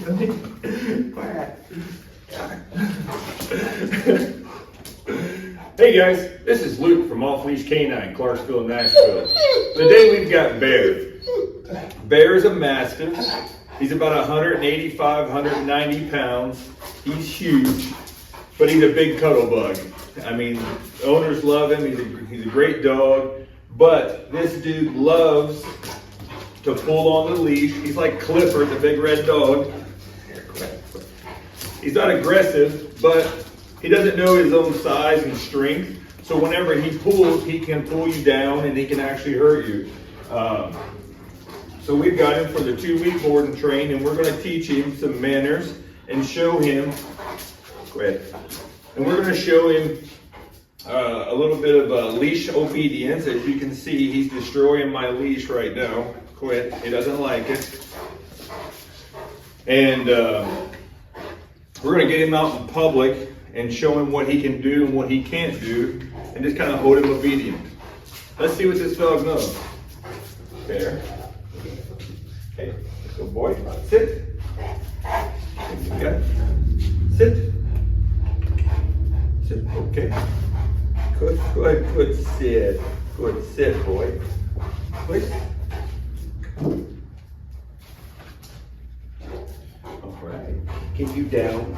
Hey guys, this is Luke from Off-Leash K9, Clarksville, Nashville. Today we've got Bear. Bear is a mastiff. He's about 185, 190 pounds. He's huge, but he's a big cuddle bug. I mean, owners love him. He's a great dog, but this dude loves to pull on the leash. He's like Clifford, the big red dog. He's not aggressive, but he doesn't know his own size and strength. So whenever he pulls, he can pull you down and he can actually hurt you. So we've got him for the 2-week board and train, and we're going to teach him some manners and show him, and we're going to show him a little bit of leash obedience. As you can see, he's destroying my leash right now. Quit. He doesn't like it. And we're going to get him out in public and show him what he can do and what he can't do, and just kind of hold him obedient. Let's see what this dog knows. There. Hey, good boy. Sit. Okay. Sit. Sit. Okay. Good. Good. Sit. Good. Sit, boy. Good. All right. Get you down.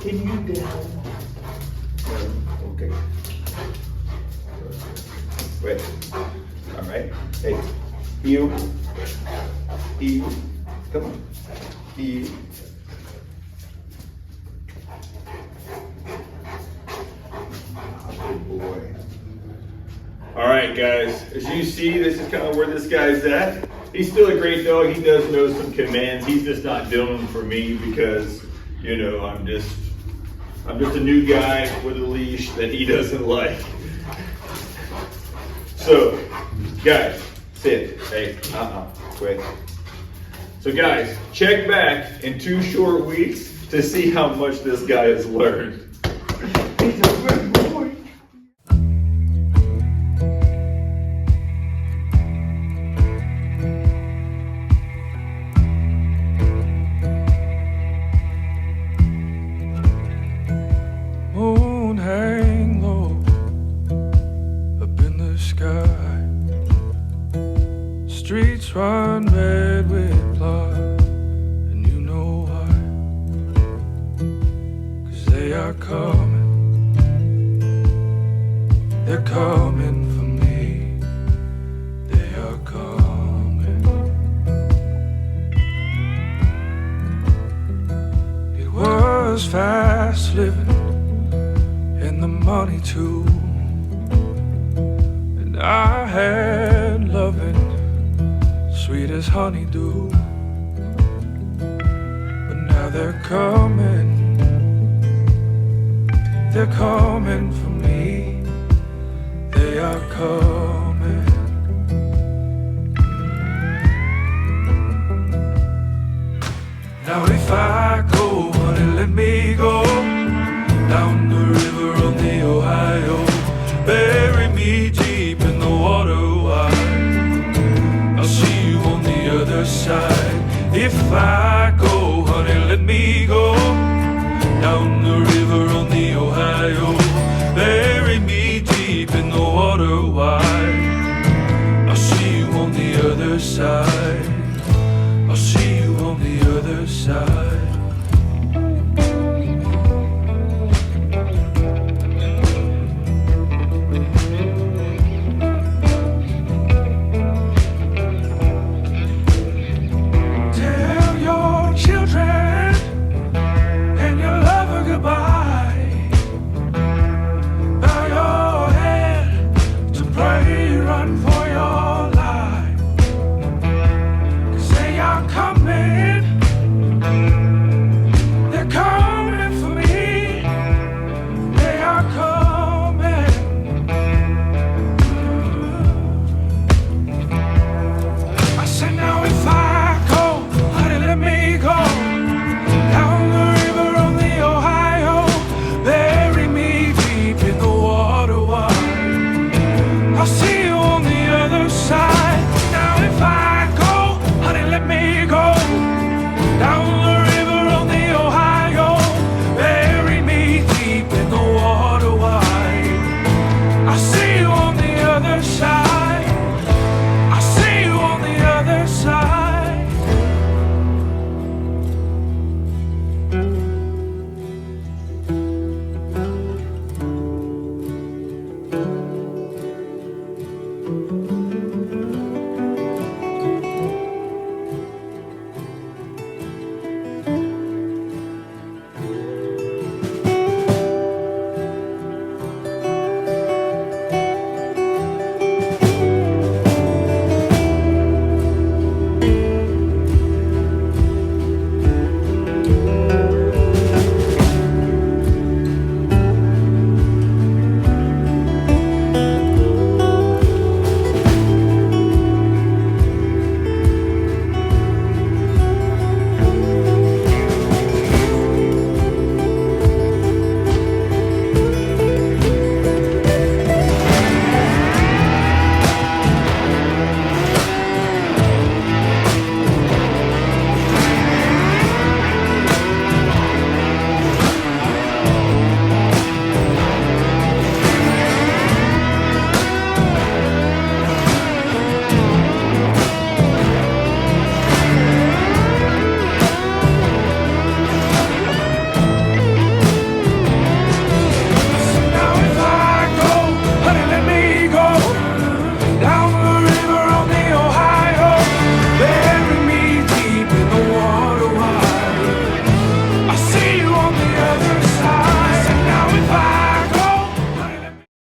Get you down. Okay. Wait. All right. Hey. Heel. Heel. Come on. Heel. Good boy. All right, guys. As you see, this is kind of where this guy's at. He's still a great dog. He does know some commands. He's just not doing them for me because, you know, I'm just a new guy with a leash that he doesn't like. So, guys, sit. Hey, wait. So guys, check back in 2 short weeks to see how much this guy has learned. He's a good boy. Moon hang low up in the sky. Streets run red with blood, and you know why. 'Cause they are coming, they're coming for me. They are coming. It was fast living, and the money too, and I had loving sweet as honeydew. But now they're coming for me. They are coming. Now if I go, honey, let me go down the river on the Ohio. Bury me deep in the water wide. I'll see you on the other side. If I go, honey, let me go down the river on the Ohio. Bury me deep in the water wide. I'll see you on the other side. I'll see you on the other side.